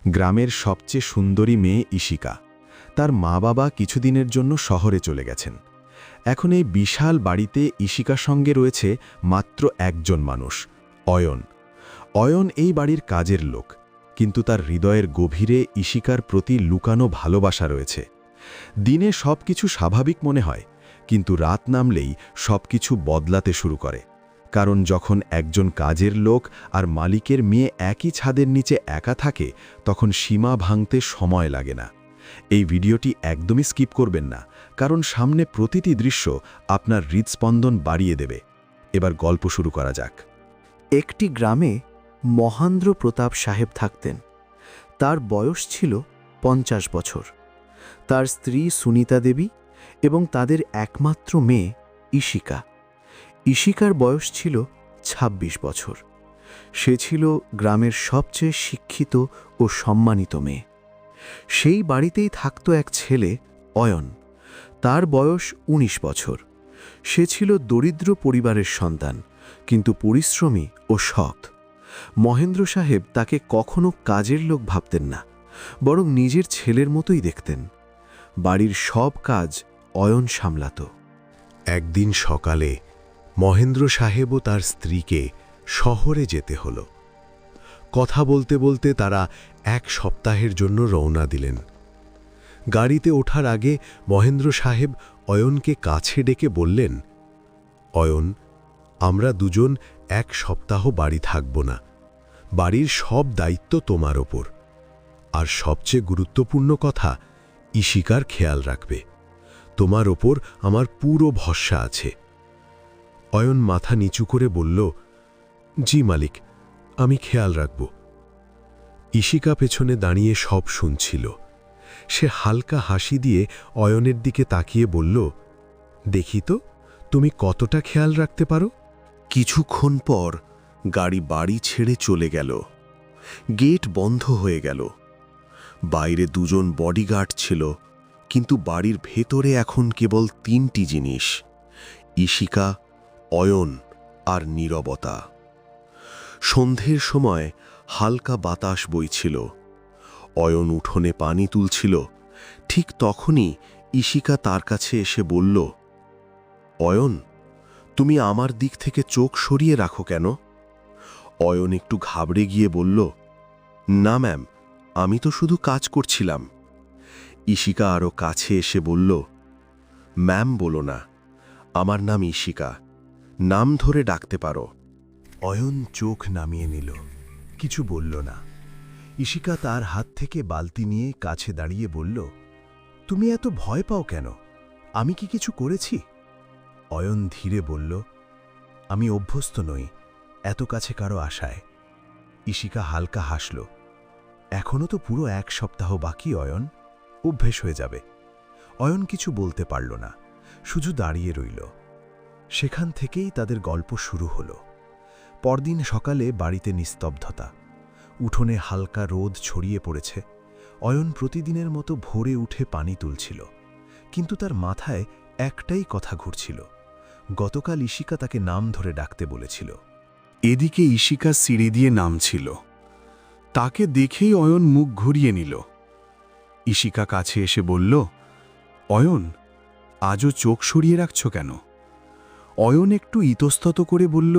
গ্রামের সবচেয়ে সুন্দরী মেয়ে ইশিকা। তার মা বাবা কিছুদিনের জন্য শহরে চলে গেছেন। এখন এই বিশাল বাড়িতে ইশিকার সঙ্গে রয়েছে মাত্র একজন মানুষ, অয়ন। অয়ন এই বাড়ির কাজের লোক, কিন্তু তার হৃদয়ের গভীরে ইশিকার প্রতি লুকানো ভালোবাসা রয়েছে। দিনে সবকিছু স্বাভাবিক মনে হয়, কিন্তু রাত নামলেই সবকিছু বদলাতে শুরু করে। কারণ যখন একজন কাজের লোক আর মালিকের মেয়ে একই ছাদের নিচে একা থাকে, তখন সীমা ভাঙতে সময় লাগে না। এই ভিডিওটি একদমই স্কিপ করবেন না, কারণ সামনে প্রতিটি দৃশ্য আপনার হৃদস্পন্দন বাড়িয়ে দেবে। এবার গল্প শুরু করা যাক। একটি গ্রামে মহেন্দ্র প্রতাপ সাহেব থাকতেন। তার বয়স ছিল 50 বছর। তার স্ত্রী সুনিতা দেবী এবং তাদের একমাত্র মেয়ে ইশিকা। ইশিকার বয়স ছিল 26 বছর। সে ছিল গ্রামের সবচেয়ে শিক্ষিত ও সম্মানিত মেয়ে। সেই বাড়িতেই থাকত এক ছেলে, অয়ন। তার বয়স 19 বছর। সে ছিল দরিদ্র পরিবারের সন্তান, কিন্তু পরিশ্রমী ও সৎ। মহেন্দ্র সাহেব তাকে কখনো কাজের লোক ভাবতেন না, বরং নিজের ছেলের মতোই দেখতেন। বাড়ির সব কাজ অয়ন সামলাত। একদিন সকালে মহেন্দ্র সাহেব ও তার স্ত্রীকে শহরে যেতে হল। কথা বলতে বলতে তারা 1 সপ্তাহের জন্য রওনা দিলেন। গাড়িতে ওঠার আগে মহেন্দ্র সাহেব অয়নকে কাছে ডেকে বললেন, অয়ন, আমরা দুজন 1 সপ্তাহ বাড়ি থাকব না। বাড়ির সব দায়িত্ব তোমার ওপর। আর সবচেয়ে গুরুত্বপূর্ণ কথা, ইশিকার খেয়াল রাখবে। তোমার ওপর আমার পুরো ভরসা আছে। অয়ন মাথা নিচু করে বলল, জি মালিক, আমি খেয়াল রাখব। ইশিকা পেছনে দাঁড়িয়ে সব শুনছিল। সে হালকা হাসি দিয়ে অয়নের দিকে তাকিয়ে বলল, দেখি তো তুমি কতটা খেয়াল রাখতে পারো। কিছুক্ষণ পর গাড়ি বাড়ি ছেড়ে চলে গেল। গেট বন্ধ হয়ে গেল। বাইরে 2জন বডিগার্ড ছিল, কিন্তু বাড়ির ভেতরে এখন কেবল 3টি জিনিস: ইশিকা, অয়ন আর নীরবতা। সন্ধ্যের সময় হালকা বাতাস বইছিল। অয়ন উঠোনে পানি তুলছিল। ঠিক তখনই ইশিকা তার কাছে এসে বলল, অয়ন, তুমি আমার দিক থেকে চোখ সরিয়ে রাখো কেন? অয়ন একটু ঘাবড়ে গিয়ে বলল, না ম্যাম, আমি তো শুধু কাজ করছিলাম। ইশিকা আরও কাছে এসে বলল, ম্যাম বলো না, আমার নাম ইশিকা, নাম ধরে ডাকতে পারো। অয়ন চোখ নামিয়ে নিল, কিছু বলল না। ইশিকা তার হাত থেকে বালতি নিয়ে কাছে দাঁড়িয়ে বলল, তুমি এত ভয় পাও কেন? আমি কি কিছু করেছি? অয়ন ধীরে বলল, আমি অভ্যস্ত নই এত কাছে কারো আশায়। ইশিকা হালকা হাসল, এখনও তো পুরো 1 সপ্তাহ বাকি অয়ন, অভ্যেস হয়ে যাবে। অয়ন কিছু বলতে পারল না, শুধু দাঁড়িয়ে রইল। সেখান থেকেই তাদের গল্প শুরু হলো। পরদিন সকালে বাড়িতে নিস্তব্ধতা। উঠোনে হালকা রোদ ছড়িয়ে পড়েছে। অয়ন প্রতিদিনের মতো ভোরে উঠে পানি তুলছিল, কিন্তু তার মাথায় একটাই কথা ঘুরছিল। গতকাল ইশিকা তাকে নাম ধরে ডাকতে বলেছিল। এদিকে ইশিকা সিঁড়ি দিয়ে নামছিল। তাকে দেখেই অয়ন মুখ ঘুরিয়ে নিল। ইশিকা কাছে এসে বলল, অয়ন, আজও চোখ সরিয়ে রাখছ কেন? অয়ন একটু ইতস্তত করে বলল,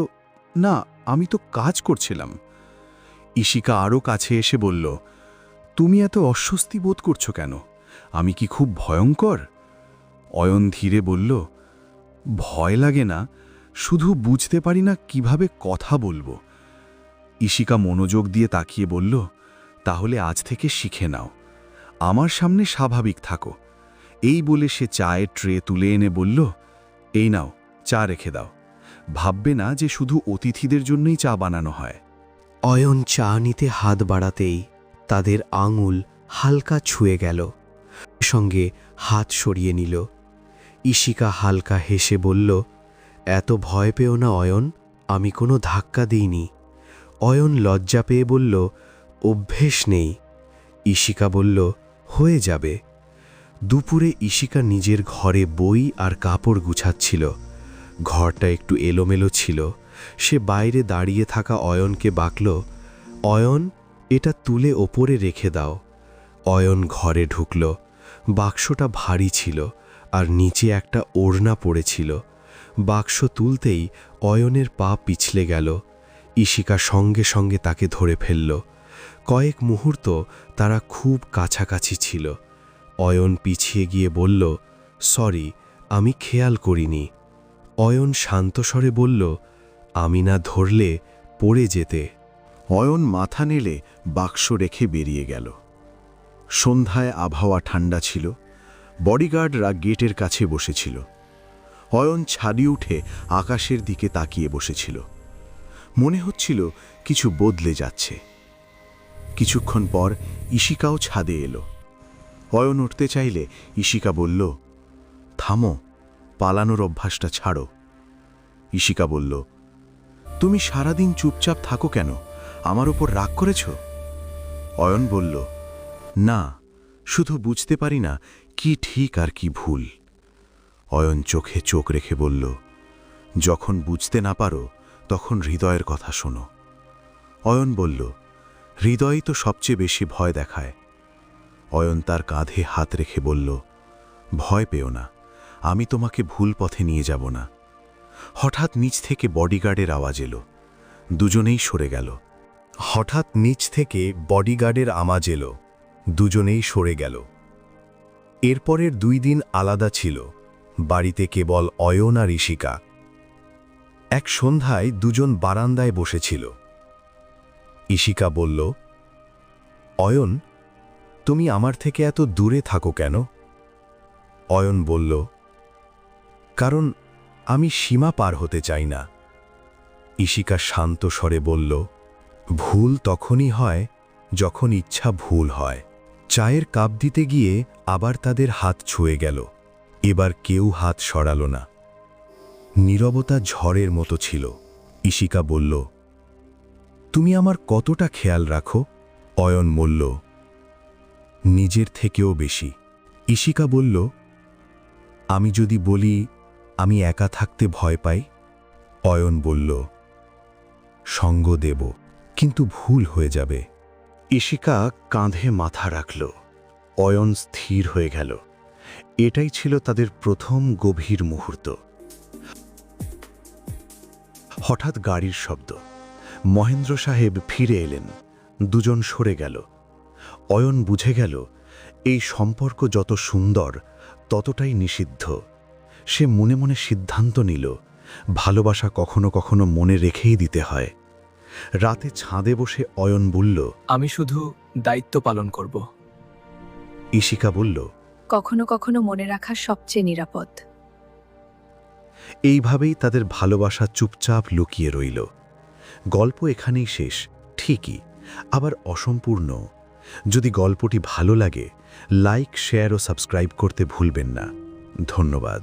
না, আমি তো কাজ করছিলাম। ইশিকা আরও কাছে এসে বলল, তুমি এত অস্বস্তি বোধ করছো কেন? আমি কি খুব ভয়ঙ্কর? অয়ন ধীরে বলল, ভয় লাগে না, শুধু বুঝতে পারি না কিভাবে কথা বলবো। ইশিকা মনোযোগ দিয়ে তাকিয়ে বলল, তাহলে আজ থেকে শিখে নাও, আমার সামনে স্বাভাবিক থাকো। এই বলে সে চায়ের ট্রে তুলে এনে বলল, এই নাও, চা রেখে দাও। ভাববে না যে শুধু অতিথিদের জন্যই চা বানানো হয়। অয়ন চা নিতে হাত বাড়াতেই তাদের আঙুল হালকা ছুঁয়ে গেল। সঙ্গে হাত সরিয়ে নিল। ইশিকা হালকা হেসে বলল, এত ভয় পেও না অয়ন, আমি কোনো ধাক্কা দিইনি। অয়ন লজ্জা পেয়ে বলল, অভ্যেস নেই। ইশিকা বলল, হয়ে যাবে। দুপুরে ইশিকা নিজের ঘরে বই আর কাপড় গুছাচ্ছিল। ঘরটা একটু এলোমেলো ছিল। সে বাইরে দাঁড়িয়ে থাকা অয়নকে বাকল, অয়ন, এটা তুলে ওপরে রেখে দাও। অয়ন ঘরে ঢুকল। বাক্সটা ভারী ছিল আর নিচে একটা ওড়না পড়েছিল। বাক্স তুলতেই অয়নের পা পিছলে গেল। ইশিকা সঙ্গে সঙ্গে তাকে ধরে ফেলল। কয়েক মুহূর্ত তারা খুব কাছাকাছি ছিল। অয়ন পিছিয়ে গিয়ে বলল, সরি, আমি খেয়াল করিনি। অয়ন শান্ত স্বরে বলল, আমি না ধরলে পড়ে যেতে। অয়ন মাথা নেড়ে বাক্স রেখে বেরিয়ে গেল। সন্ধ্যায় আবহাওয়া ঠান্ডা ছিল। বডিগার্ডরা গেটের কাছে বসেছিল। অয়ন ছাদে উঠে আকাশের দিকে তাকিয়ে বসেছিল। মনে হচ্ছিল কিছু বদলে যাচ্ছে। কিছুক্ষণ পর ইশিকাও ছাদে এলো। অয়ন উঠতে চাইলে ইশিকা বলল, থামো, পালানোর অভ্যাসটা ছাড়ো। ইশিকা বলল, তুমি সারাদিন চুপচাপ থাকো কেন? আমার ওপর রাগ করেছ? অয়ন বলল, না, শুধু বুঝতে পারি না কি ঠিক আর কি ভুল। অয়ন চোখে চোখ রেখে বলল, যখন বুঝতে না পারো তখন হৃদয়ের কথা শোনো। অয়ন বলল, হৃদয়ই তো সবচেয়ে বেশি ভয় দেখায়। অয়ন তার কাঁধে হাত রেখে বলল, ভয় পেও না, আমি তোমাকে ভুল পথে নিয়ে যাব না। হঠাৎ নিচ থেকে বডিগার্ডের আওয়াজ এলো। দুজনেই সরে গেল। হঠাৎ নিচ থেকে বডিগার্ডের আওয়াজ এলো। দুজনেই সরে গেল। এরপরের 2 দিন আলাদা ছিল। বাড়িতে কেবল অয়ন আর ইশিকা। এক সন্ধ্যায় দুজন বারান্দায় বসেছিল। ইশিকা বলল, অয়ন, তুমি আমার থেকে এত দূরে থাকো কেন? অয়ন বলল, কারণ আমি সীমা পার হতে চাই না। ইশিকা শান্ত স্বরে বলল, ভুল তখনই হয় যখন ইচ্ছা ভুল হয়। চায়ের কাপ দিতে গিয়ে আবার তাদের হাত ছুঁয়ে গেল। এবার কেউ হাত সরাল না। নীরবতা ঝড়ের মতো ছিল। ইশিকা বলল, তুমি আমার কতটা খেয়াল রাখো? অয়ন বলল, নিজের থেকেও বেশি। ইশিকা বলল, আমি যদি বলি আমি একা থাকতে ভয় পাই? অয়ন বলল, সঙ্গ দেব, কিন্তু ভুল হয়ে যাবে। ইশিকা কাঁধে মাথা রাখল। অয়ন স্থির হয়ে গেল। এটাই ছিল তাদের প্রথম গভীর মুহূর্ত। হঠাৎ গাড়ির শব্দ। মহেন্দ্র সাহেব ফিরে এলেন। দুজন সরে গেল। অয়ন বুঝে গেল, এই সম্পর্ক যত সুন্দর ততটাই নিষিদ্ধ। সে মনে মনে সিদ্ধান্ত নিল, ভালোবাসা কখনো কখনো মনে রেখেই দিতে হয়। রাতে ছাদে বসে অয়ন বলল, আমি শুধু দায়িত্ব পালন করব। ইশিকা বলল, কখনো কখনো মনে রাখা সবচেয়ে নিরাপদ। এইভাবেই তাদের ভালোবাসা চুপচাপ লুকিয়ে রইল। গল্প এখানেই শেষ, ঠিকই, আবার অসম্পূর্ণ। যদি গল্পটি ভালো লাগে, লাইক, শেয়ার ও সাবস্ক্রাইব করতে ভুলবেন না। ধন্যবাদ।